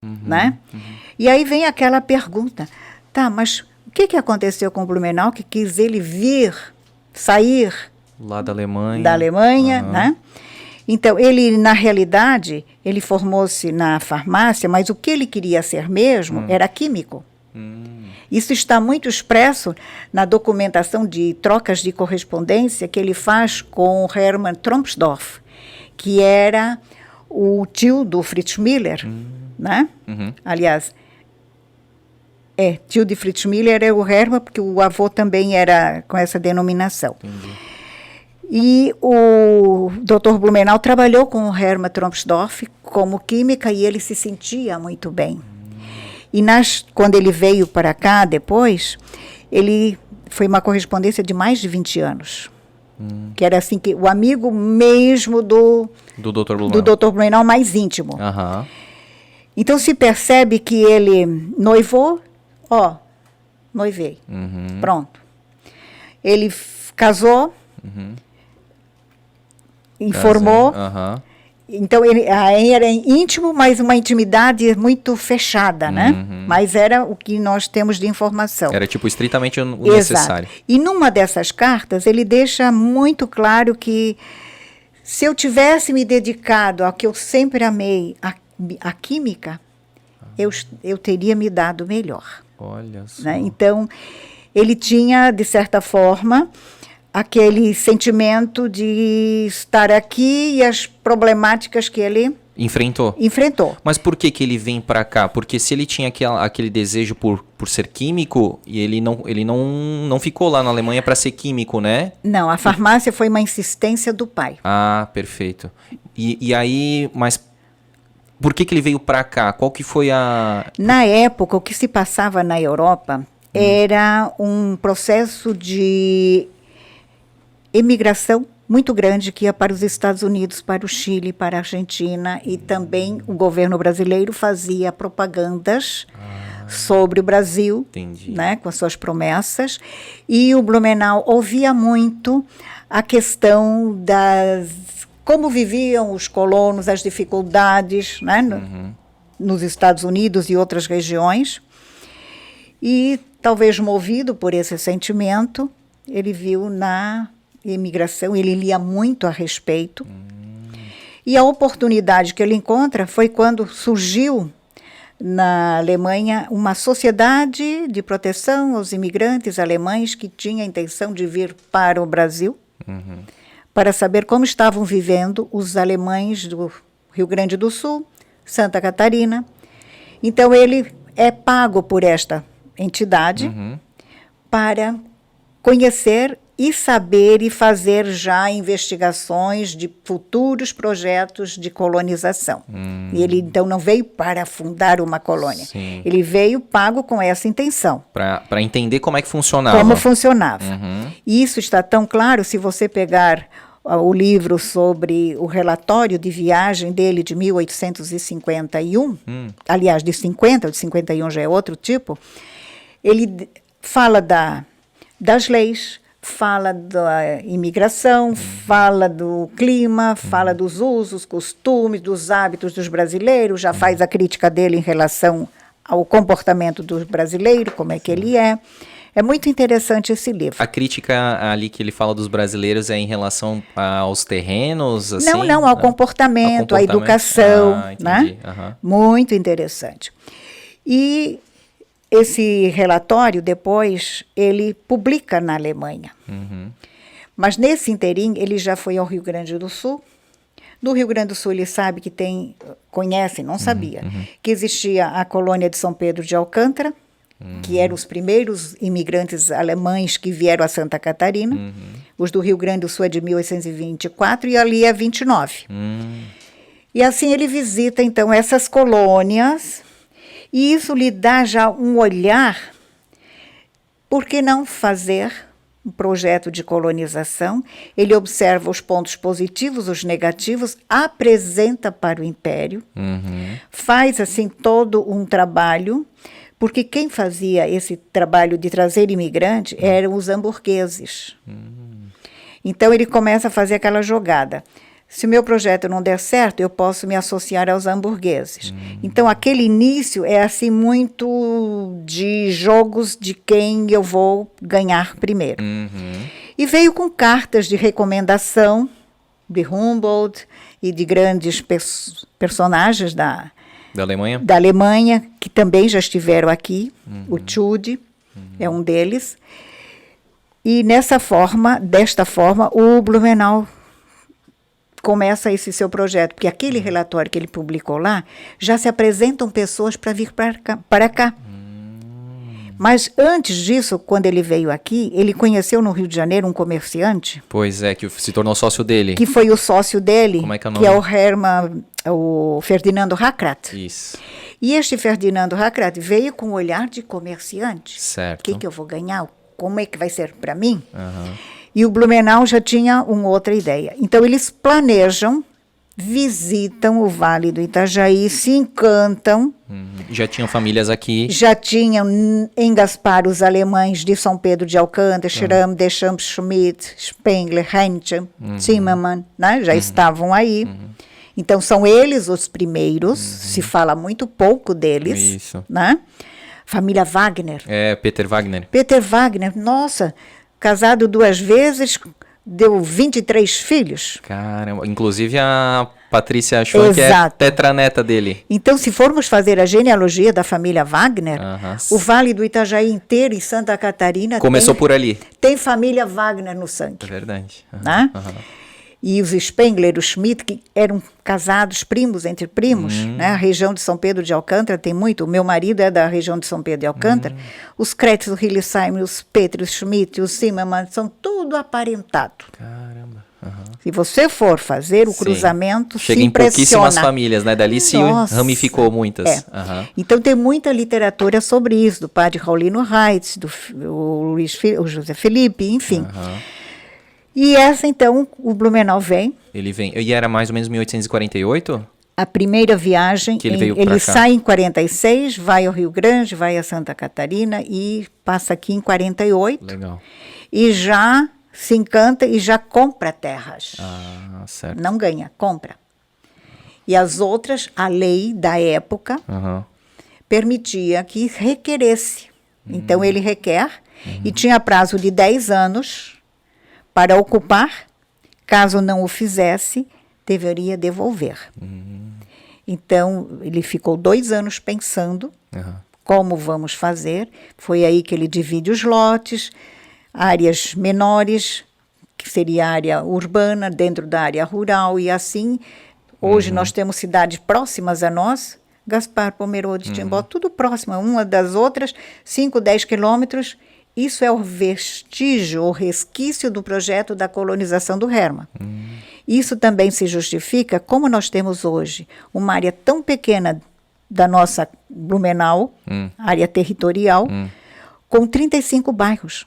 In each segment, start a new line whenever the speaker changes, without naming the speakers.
né? E aí vem aquela pergunta, tá, mas o que aconteceu com o Blumenau que quis ele sair
lá da Alemanha,
né? Então, ele, na realidade, ele formou-se na farmácia, mas o que ele queria ser mesmo era químico. Isso está muito expresso na documentação de trocas de correspondência que ele faz com Hermann Tromsdorf, que era o tio do Fritz Müller, né? Aliás, tio de Fritz Müller é o Hermann, porque o avô também era com essa denominação.
Entendi.
E o Dr. Blumenau trabalhou com o Hermann Tromsdorf como química e ele se sentia muito bem. E quando ele veio para cá depois, foi uma correspondência de mais de 20 anos. Que era assim, que o amigo mesmo do Dr. Blumenau mais íntimo. Então se percebe que ele noivou, noivei, pronto. Ele casou, informou, então ele era íntimo, mas uma intimidade muito fechada, né? Mas era o que nós temos de informação.
Era tipo estritamente o necessário.
E numa dessas cartas ele deixa muito claro que se eu tivesse me dedicado ao que eu sempre amei, a química, eu teria me dado melhor.
Olha só.
Né? Então ele tinha, de certa forma, aquele sentimento de estar aqui e as problemáticas que ele
enfrentou. Mas por que ele vem para cá? Porque se ele tinha aquele desejo por ser químico, e ele não ficou lá na Alemanha para ser químico, né?
Não, a farmácia foi uma insistência do pai.
Ah, perfeito. E aí, mas por que ele veio para cá? Qual que foi a...
Na época, o que se passava na Europa era um processo de emigração muito grande que ia para os Estados Unidos, para o Chile, para a Argentina, e também o governo brasileiro fazia propagandas sobre o Brasil, né, com as suas promessas, e o Blumenau ouvia muito a questão como viviam os colonos, as dificuldades, né, nos Estados Unidos e outras regiões, e talvez movido por esse sentimento, ele viu na imigração, ele lia muito a respeito. E a oportunidade que ele encontra foi quando surgiu na Alemanha uma sociedade de proteção aos imigrantes alemães que tinha a intenção de vir para o Brasil para saber como estavam vivendo os alemães do Rio Grande do Sul, Santa Catarina. Então ele é pago por esta entidade para conhecer e saber e fazer já investigações de futuros projetos de colonização. E ele, então, não veio para fundar uma colônia.
Sim.
Ele veio pago com essa intenção.
Para entender como é que funcionava.
Como funcionava. E isso está tão claro se você pegar o livro sobre o relatório de viagem dele de 1851, aliás, de 50, o de 51 já é outro tipo, ele fala das leis, fala da imigração, fala do clima, fala dos usos, costumes, dos hábitos dos brasileiros, já faz a crítica dele em relação ao comportamento do brasileiro, como é que ele é. É muito interessante esse livro.
A crítica ali que ele fala dos brasileiros é em relação aos terrenos? Assim?
Não, ao comportamento, à educação.
Entendi.
Né? Muito interessante. E esse relatório, depois, ele publica na Alemanha. Mas nesse inteirinho, ele já foi ao Rio Grande do Sul. No Rio Grande do Sul, ele sabe que conhece, não sabia, que existia a colônia de São Pedro de Alcântara, que eram os primeiros imigrantes alemães que vieram a Santa Catarina. Os do Rio Grande do Sul é de 1824 e ali é 29. E assim ele visita, então, essas colônias. E isso lhe dá já um olhar, por que não fazer um projeto de colonização? Ele observa os pontos positivos, os negativos, apresenta para o Império, faz assim todo um trabalho, porque quem fazia esse trabalho de trazer imigrante eram os hamburgueses. Então ele começa a fazer aquela jogada. Se o meu projeto não der certo, eu posso me associar aos hamburgueses. Então, aquele início é assim muito de jogos de quem eu vou ganhar primeiro. E veio com cartas de recomendação de Humboldt e de grandes personagens da Alemanha, que também já estiveram aqui. O Tschudi é um deles. E desta forma, o Blumenau começa esse seu projeto, porque aquele relatório que ele publicou lá, já se apresentam pessoas para vir para cá. Mas antes disso, quando ele veio aqui, ele conheceu no Rio de Janeiro um comerciante.
Pois é, que se tornou sócio dele.
Que foi o sócio dele,
como é que é o nome?
Que é o Ferdinando Hackrat.
Isso.
E este Ferdinando Hackrat veio com um olhar de comerciante.
Certo.
O que eu vou ganhar? Como é que vai ser para mim? E o Blumenau já tinha uma outra ideia. Então, eles planejam, visitam o Vale do Itajaí, se encantam.
Já tinham famílias aqui.
Já tinham em Gaspar os alemães de São Pedro de Alcântara, Schramm, Deschamps, Schmidt, Spengler, Heinchen, Zimmermann, né? Já estavam aí. Então, são eles os primeiros, se fala muito pouco deles.
Isso.
Né? Família Wagner.
Peter Wagner.
Peter Wagner, nossa, casado 2 vezes, deu 23 filhos.
Caramba, inclusive a Patrícia Schwank é tetraneta dele.
Então, se formos fazer a genealogia da família Wagner, o Vale do Itajaí inteiro e Santa Catarina
começou por ali.
Tem família Wagner no sangue.
É verdade.
Né? E os Spengler, os Schmidt, que eram casados, primos entre primos, né? A região de São Pedro de Alcântara tem muito. O meu marido é da região de São Pedro de Alcântara. Os Kretz, os Hillesheim, os Petri, os Schmidt, os Zimmermann, são tudo aparentado.
Caramba.
Se você for fazer o cruzamento,
chega
se
em pouquíssimas famílias, né? Dali se ramificou muitas.
Então tem muita literatura sobre isso, do padre Raulino Reitz, o José Felipe, enfim. E essa, então, o Blumenau vem.
Ele vem. E era mais ou menos 1848?
A primeira viagem,
que ele
sai em 46, vai ao Rio Grande, vai a Santa Catarina e passa aqui em 48.
Legal.
E já se encanta e já compra terras.
Certo.
Não ganha, compra. E as outras, a lei da época permitia que requeresse. Então ele requer e tinha prazo de 10 anos para ocupar. Caso não o fizesse, deveria devolver. Então, ele ficou 2 anos pensando como vamos fazer. Foi aí que ele divide os lotes, áreas menores, que seria a área urbana, dentro da área rural, e assim. Hoje nós temos cidades próximas a nós, Gaspar, Pomerode, Timbó, tudo próximo, uma das outras, 5, 10 quilômetros. Isso é o vestígio, o resquício do projeto da colonização do Hermann. Isso também se justifica, como nós temos hoje uma área tão pequena da nossa Blumenau, área territorial, com 35 bairros.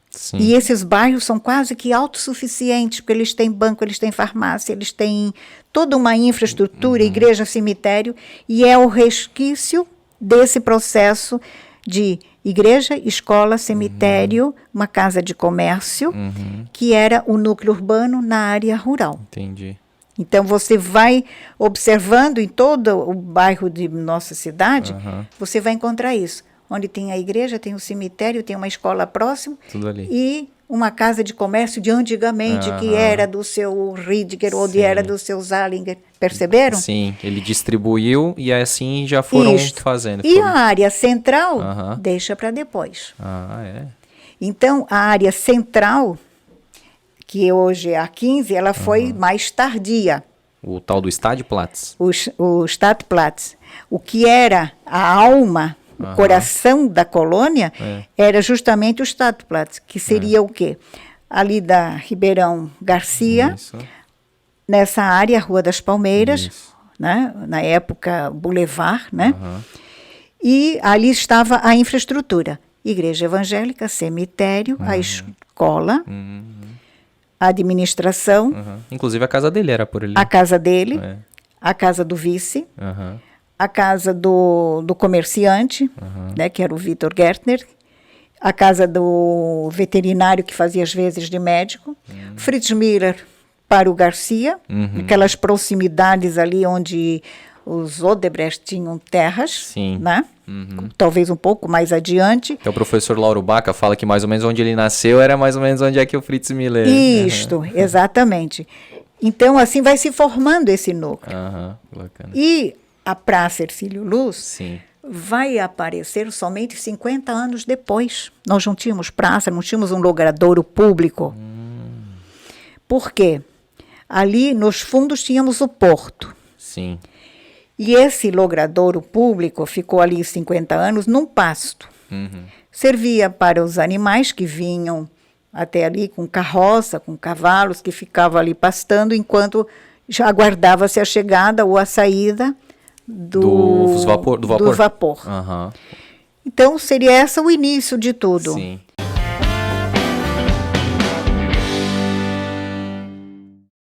Sim.
E esses bairros são quase que autossuficientes, porque eles têm banco, eles têm farmácia, eles têm toda uma infraestrutura, igreja, cemitério, e é o resquício desse processo de igreja, escola, cemitério, uma casa de comércio, que era o núcleo urbano na área rural.
Entendi.
Então, você vai observando em todo o bairro de nossa cidade, você vai encontrar isso. Onde tem a igreja, tem o cemitério, tem uma escola próxima.
Tudo ali.
E uma casa de comércio de antigamente, que era do seu Riediger ou era do seu Zallinger. Perceberam?
Sim, ele distribuiu e assim já foram fazendo.
E a área central deixa para depois. Então, a área central, que hoje é a 15, ela foi mais tardia.
O tal do Stadtplatz.
O Stadtplatz. O que era a alma, o coração da colônia, era justamente o Stadtplatz, que seria o quê? Ali da Ribeirão Garcia, nessa área, Rua das Palmeiras, né? Na época Boulevard, né? E ali estava a infraestrutura. Igreja evangélica, cemitério, a escola, a administração.
Inclusive a casa dele era por ali.
A casa dele, a casa do vice, a casa do comerciante, né, que era o Vitor Gertner, a casa do veterinário que fazia as vezes de médico, Fritz Miller, para o Garcia, aquelas proximidades ali onde os Odebrecht tinham terras,
Sim.
né? Talvez um pouco mais adiante.
Então o professor Lauro Baca fala que mais ou menos onde ele nasceu era mais ou menos onde é que o Fritz Miller...
Isto, exatamente. Então, assim vai se formando esse núcleo.
Bacana.
E a Praça Hercílio Luz
Sim.
vai aparecer somente 50 anos depois. Nós não tínhamos praça, não tínhamos um logradouro público. Por quê? Ali nos fundos tínhamos o porto.
Sim.
E esse logradouro público ficou ali 50 anos num pasto. Servia para os animais que vinham até ali com carroça, com cavalos, que ficavam ali pastando, enquanto já aguardava-se a chegada ou a saída do vapor. Então, seria esse o início de tudo.
Sim.